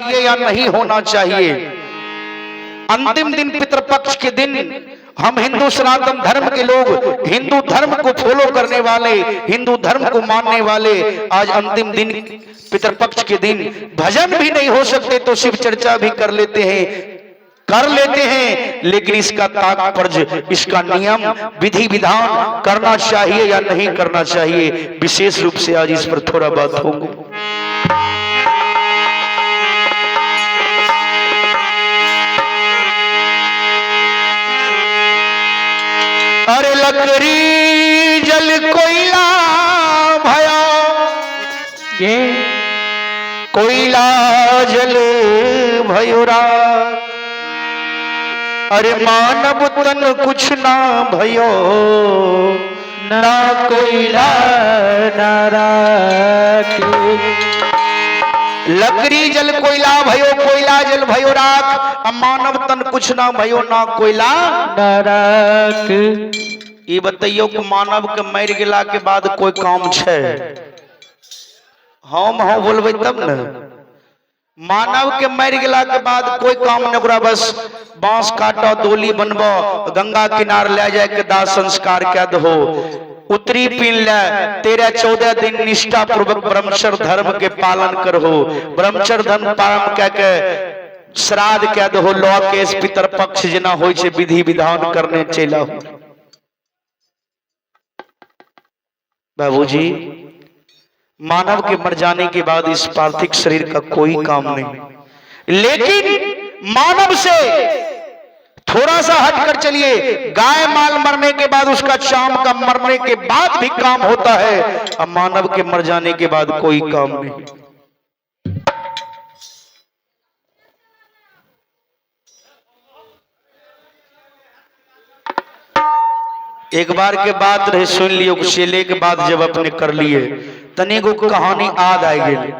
चाहिए या नहीं होना चाहिए। अंतिम दिन पितृपक्ष के दिन हम हिंदू सनातन धर्म के लोग, हिंदू धर्म को फॉलो करने वाले, हिंदू धर्म को मानने वाले, आज अंतिम दिन पितृपक्ष के दिन भजन भी नहीं हो सकते तो शिव चर्चा भी कर लेते हैं, लेकिन इसका तात्पर्य, इसका नियम विधि विधान करना चाहिए या नहीं करना चाहिए, विशेष रूप से आज इस पर थोड़ा बात होगी। अरे लकड़ी जल कोयला भयो, ये कोयला जल भयो राख, अरे मानव तन कुछ ना भयो, ना कोयला ना राख। लकड़ी जल कोयला भयो, कोयला जल भयो राख, मानव तन कुछ ना भयो, ना कोयला ना राख। ये बताइयो कि मानव के मर गेला के बाद कोई काम छे? हम हाँ बोलबे तब न। मानव के मर गेला के बाद कोई काम न करा, बस बांस काटो, डोली बनबो, गंगा किनार ले जाए के दाह संस्कार क्या दो, उत्तरी पीन ले, 13-14 दिन निष्ठा पूर्वक ब्रह्मचर्य धर्म के पालन करो, ब्रह्मचर्य धर्म पालन क्या के श्राद्ध क्या दो, लौ केस पितर पक्ष जना होय छे विधि विधान करने चला। बाबूजी, मानव के मर जाने के बाद इस पार्थिव शरीर का कोई काम नहीं, लेकिन मानव से थोड़ा सा हटकर चलिए, गाय माल मरने के बाद उसका शाम का मरने के बाद भी काम होता है, अब मानव के मर जाने के बाद कोई काम नहीं। एक बार के बात रहे, सुन लियो, चेले के बाद जब अपने कर लिए तनी गो कहानी याद आ गई,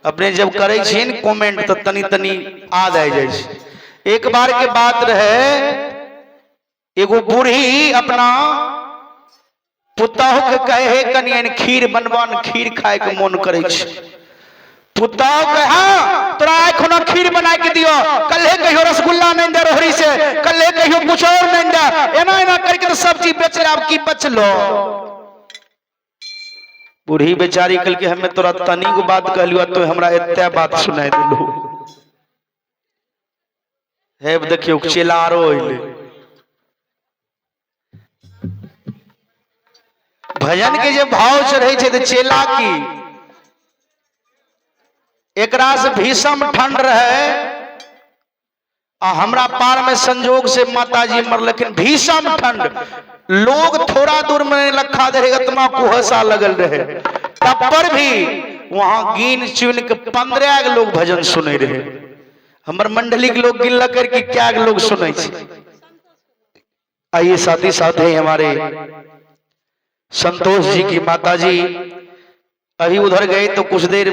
अपने जब करे छे न कमेंट तो तनी तनी याद आ जाए छे। एक बार के बात रहे, एगो बूढ़ी अपना पुतहु के कहे कनियन खीर बनवान, खीर खाए के मन करे छे। पुतहु के हाँ तोरा एखनो खीर बना के दियो, कल्हे कहियो रसगुल्ला नहीं दे रोहरी से, कल्हे कहियो कुछ और नहीं दे, एना एना करके तो सब चीज बेच ले, अब की बचलो। बूढ़ी बेचारी कल के हमें तोरा तनी को बात कहलियो तो हमरा एते बात सुनाई दिलो है। देखियो चेला रोइले, भजन के जब भाव चढ़े छे तो चेला की एकरा से भीषम ठंड रहे, आ हमरा पार में संजोग से माताजी मरलखिन, भीषम ठंड, लोग थोड़ा दूर में लखा दे रहे, इतना कुहसा लगल रहे, तब पर भी वहां गिन चुन के 15 लोग भजन सुने रहे। हमर मंडली के लोग गिन कर कि क्या लोग सुने छे। आइए साथ ही साथ है हमारे संतोष जी की माताजी अभी उधर गए तो कुछ देर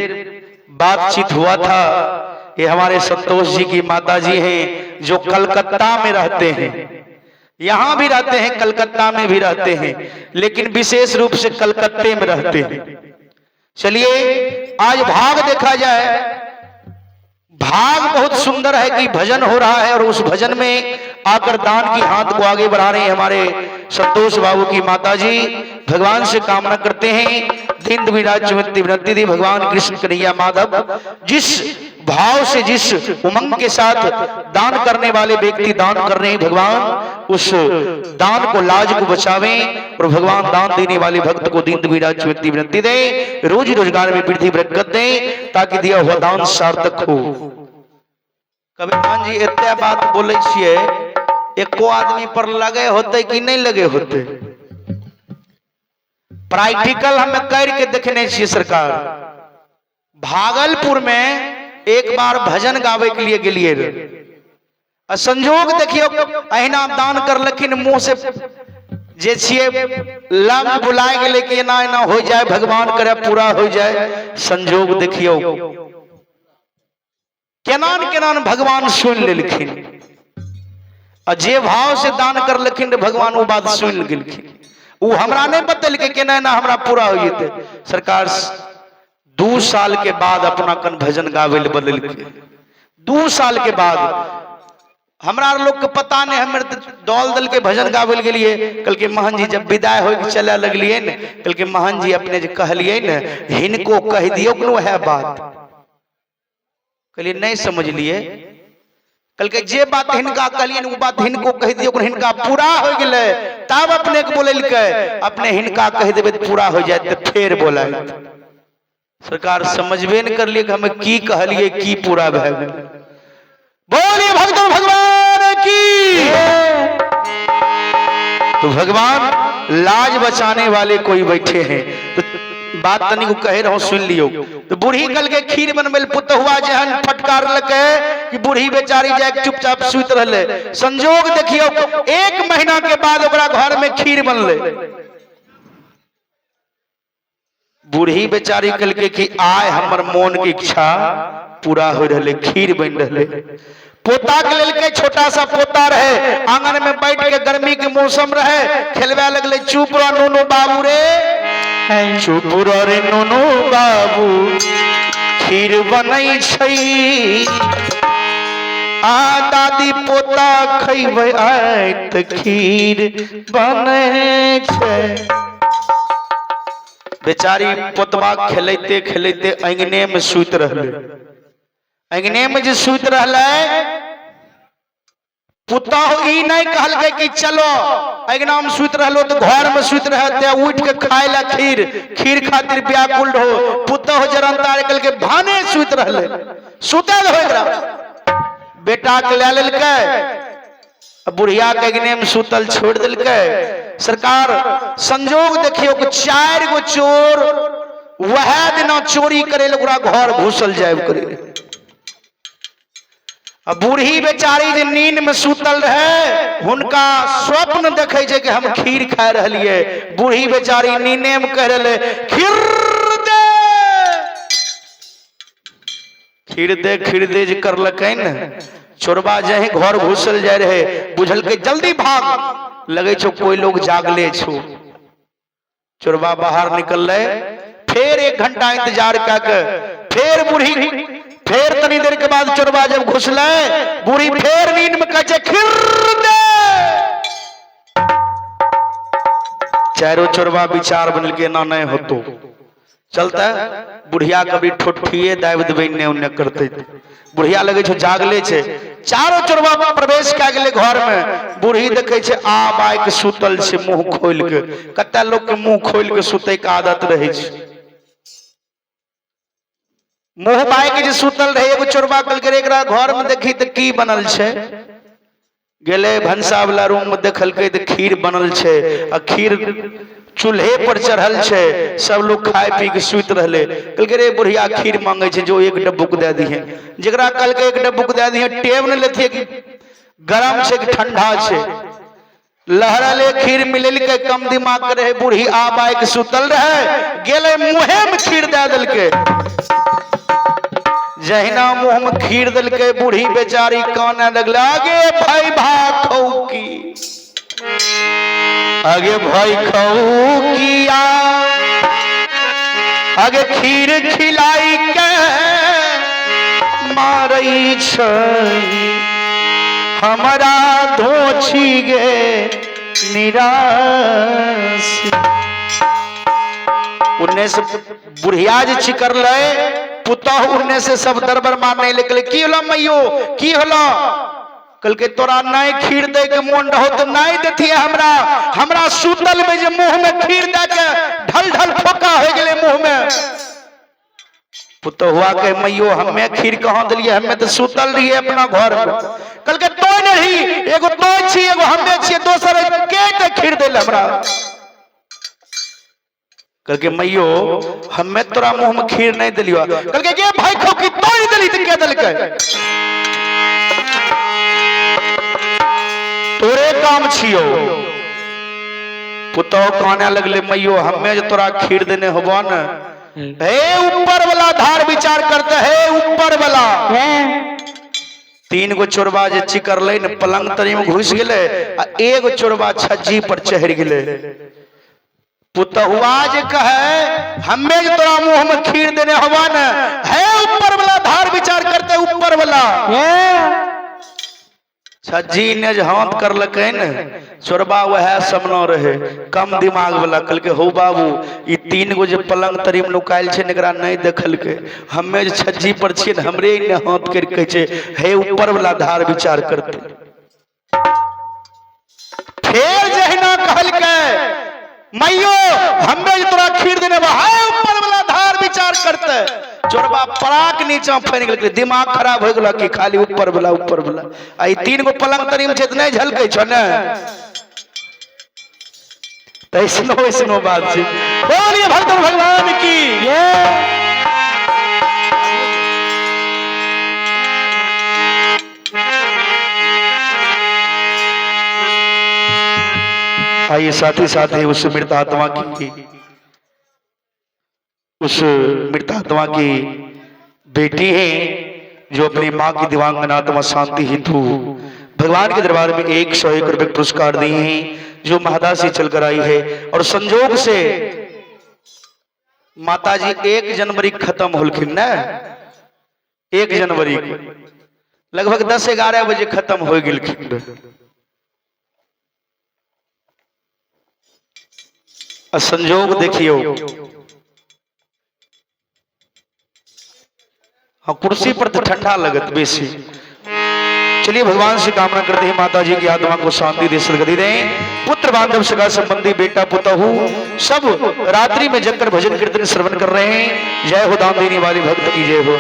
बातचीत हुआ था। ये हमारे संतोष जी की माताजी हैं जो कलकत्ता में रहते हैं, यहां भी रहते हैं, कलकत्ता में भी रहते हैं, लेकिन विशेष रूप से कलकत्ते में रहते हैं। चलिए आज भाग देखा जाए, भाग बहुत सुंदर है कि भजन हो रहा है और उस भजन में आकर दान की हाथ को आगे बढ़ा रहे हैं हमारे संतोष बाबू की माताजी। भगवान से कामना करते हैं दीन विराज विनती दी भगवान कृष्ण कन्हैया माधव जिस भाव से जिस उमंग के साथ दान करने वाले व्यक्ति दान कर रहे हैं, भगवान उस दान को लाज को बचावें और भगवान दान देने वाले भक्त को दीन विराज विनती दे, रोजी रोजगार में वृद्धि बरकत दे ताकि दिया हुआ दान सार्थक हो। कबीरदास जी इतना बात बोले छिए, एको आदमी पर लगे होते कि नहीं लगे होते? प्रैक्टिकल हमें करके देखने छिए सरकार। भागलपुर में एक बार भजन गावे के लिए गेलिए रे, संजोग देखियो अहिना दान करलखिन, मुंह से जे छिए लफ्ज बुलाए गेले कि एना एना हो जाए, भगवान करे पूरा हो जाए। संजोग देखियो केनान केनान भगवान सुन लेलखिन, और जे भाव से दान करलखिन भगवान वो बात सुन गेलखिन। वो हमरा नहीं बतलके केना ना हमरा पूरा हो जेते। सरकार 2 साल के बाद अपना कन भजन गावे ले बदल के 2 साल के बाद हमरा लोग के पता नहीं, हमें दौल दल के भजन गावल के लिए कल के महन जी जब विदाई हो चले लगलिए न, कल के महन जी अपने जो कहलिए न, हिनको कह दियो कनो है बात, कहलिए नहीं समझ लिए, कल के जे बात हिनका कहलिए वो बात हिनको कह दियो, हिनका पूरा हो गए तब अपने के बोलैलकै, अपने हिनका कह देवे तो पूरा हो जाए तो फिर बोला। सरकार समझबे न कर लिए कि हमें की कहलिए की पूरा भए गेल। बोलिए भक्त भगवान की। तो भगवान लाज बचाने वाले कोई बैठे हैं, तो बात तनी को कहे रहो सुन लियो। तो बूढ़ी कल के खीर बनबे पुतहुआ जहन फटकार लके कि बूढ़ी बेचारी जाके चुपचाप सुत रहले, संजोग देखियो 1 महीना के बाद ओकरा घर में खीर बनले। बूढ़ी बेचारी कल के कि आय हमर मन की इच्छा पूरा हो रहे, खीर बन रहे। पोता के लेल के छोटा सा पोता रहे, आंगन में बैठ के गर्मी के मौसम रहे, खेलवे लगले चुप रह नूनू बाबू रे, चुप रह रे नूनू बाबू खीर बनै छै, आ दादी पोता खैबै आइ त खीर बनै छै। बेचारी पोतवा खेलते खेलते अंगने में सुत रहले, अंगने में जो सुत रहले पुतहु ई नहीं कहलकै कि चलो अंगना में सुत रहलो तो घर में सुत रहते उठ के खाए ला खीर, खीर खातिर व्याकुल हो। पुतहु जरनता कल के भाने सुत रहले, सुतल हो एकरा बेटा के ले लेलकै, बुढ़िया के अंगने में सुतल छोड़ दिलकै। सरकार संजोग देखियो कि 4 गो चोर वह दिना चोरी करे ओकरा घर घुसल जाए करे। अब बूढ़ी बेचारी जे नींद में सुतल रहे, हुनका स्वप्न देखे छे कि हम खीर खा रहलिए। बूढ़ी बेचारी नींदे में कह रहे खीर दे, खीर दे जे करलकै न, चोरबा जही घर घुसल जाए रहे, बुझल के जल्दी भाग, लगे छो कोई लोग जागले छो। चोरबा बाहर निकल रहे, फिर 1 घंटा इंतजार करके फिर बूढ़ी, फिर तनी देर के बाद चोरबा जब घुसले, बूढ़ी फिर नींद में कहे खीर दे। 4 चोरबा विचार बनल के ना नहीं होतो चलता, बुढ़िया कभी ठोठिए दाबि देवे ने उन्ने करते, बुढ़िया लगे छो जागले छे। 4 चोरबा प्रवेश कै गेले घर में, बूढ़ी देखे छे आ बाइक सुतल छे मुंह खोल के। कते लोग के मुंह खोल के सुते के आदत रहे छे, मुंह बाइक जे सुतल रहे। एगो चोरबा कल के एकरा घर में देखी त की बनल छे, गेले भंसा वाला रूम में देखलकै त खीर बनल छे, आ खीर चूल्हे पर चढ़ल छे, सब लोग खाए पी के सुत रहले। कल के रे बुढ़िया खीर मांगे छे, जो 1 डब्बुक दे दिए। जकरा कल के 1 डब्बुक दे दिए, टेब न लेथिए कि गरम छे कि ठंडा छे, लहरले खीर मिलल के कम दिमाग के रहे। बूढ़ी आ बाइक सुतल रहे, गेले मुंहे में खीर दे दिलके। जहिना मुंह में खीर दिलके, बूढ़ी बेचारी काने लगले आगे भाई भाग खाऊ की, आगे भाई खाऊ किया, आगे खीर खिलाई के मारई छै, हमारा धोछी गे निराश। उन्ने से बुढ़िया जे चिकर ले, पुतहु उन्ने से सब दरबार मारने लगले की होला मैयो की होला। कल के तोरा नहीं खीर दे के मन रहो तो नहीं देथिए हमरा, हमरा सुतल में जे मुंह में खीर दे के ढल ढल फोका हो गेले मुंह में। पुतहुआ के मैयो हमें खीर कहां दिलिए, हमें तो सुतल रहिए अपना घर में। कल के तो नहीं, एगो तो छी एगो हमें छी, दोसर के खीर देल हमरा। कल के मैयो हमें तोरा मुंह में खीर नहीं दिलियो। कल के भाई खो की तो ही दिली त के दिलकै, तोरे काम छियो। पुतौ कहने लगले मैयो हमें जो तोरा खीर देने होबो न, हे ऊपर वाला धार विचार करते है, ऊपर वाला। 3 गो चोरबा जे चिकरले न पलंग तरी में घुस गेले, आ 1 चोरबा छज्जी पर चढ़ गेले। पुतहुआ जे कहे हमें जो तोरा मुंह में खीर देने होबो न, हे ऊपर वाला धार धार विचार करते ऊपर वाला छज्जी ने जो हाथ कर लके न चोरबा वह समनो रहे कम दिमाग वाला कल के हो बाबू ये 3 गो जो पलंग तरी में नुकायल छे नकरा नहीं देखल के हमें जो छज्जी पर छिए न हमरे ने हाथ कर कहे छे हे ऊपर वाला धार विचार करते फिर जहिना कहल के मैयो हमें जो तोरा खीर देने बा है ऊपर वाला धार विचार करते चोरबा पराक नीचा फैन गेल दिमाग खराब हो गेल कि खाली ऊपर वाला आई 3 गो पलंग तरी में छे नहीं झलकै छ न तैसनो बात छे बोलिए भगवान भगवान की आइए साथ ही उस मृत आत्मा की बेटी है जो अपनी माँ की दिव्यांगना आत्मा शांति हेतु भगवान के दरबार में 101 रुपए पुरस्कार दिए हैं जो महदा से चलकर आई है और संजोग से माताजी 1 जनवरी खत्म होलखिन न 1 जनवरी लगभग 10-11 बजे खत्म हो गेलखिन संजोग देखियो हाँ कुर्सी पर तो ठंडा लगत बेसी चलिए भगवान से कामना करते हैं माता जी की आत्मा को शांति दे सदगति दें पुत्र बांधव सगा संबंधी बेटा पुतहु सब रात्रि में जगकर भजन कीर्तन श्रवण कर रहे हैं जय हो दान देने वाली भक्त की जय हो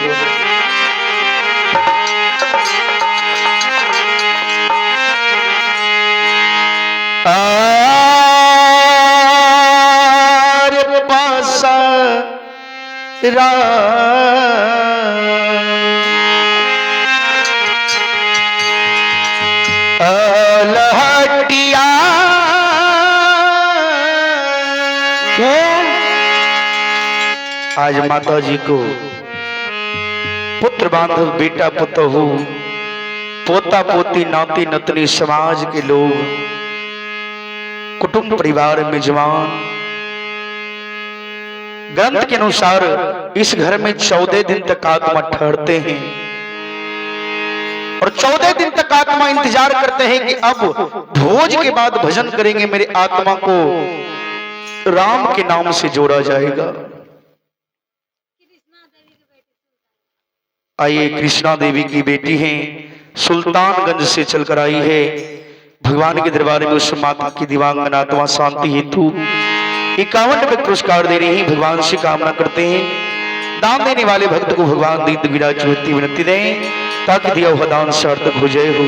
लहटिया आज माता जी को पुत्र बांधव बेटा पुतहु पोता पोती नाती नतनी समाज के लोग कुटुंब परिवार में जवान ग्रंथ के अनुसार इस घर में 14 दिन तक आत्मा ठहरते हैं और 14 दिन तक आत्मा इंतजार करते हैं कि अब भोज के बाद भजन करेंगे मेरे आत्मा को राम के नाम से जोड़ा जाएगा। आइए कृष्णा देवी की बेटी हैं सुल्तानगंज से चलकर आई है भगवान के दरबार में उस माता की दिव्यांगना आत्मा शांति हेतु 51 रुपए पुरस्कार दे रहे हैं भगवान से कामना करते हैं दान देने वाले भक्त को भगवान दीन विराज विनती दें ताकि दिया हुआ दान सार्थक हो जाए हो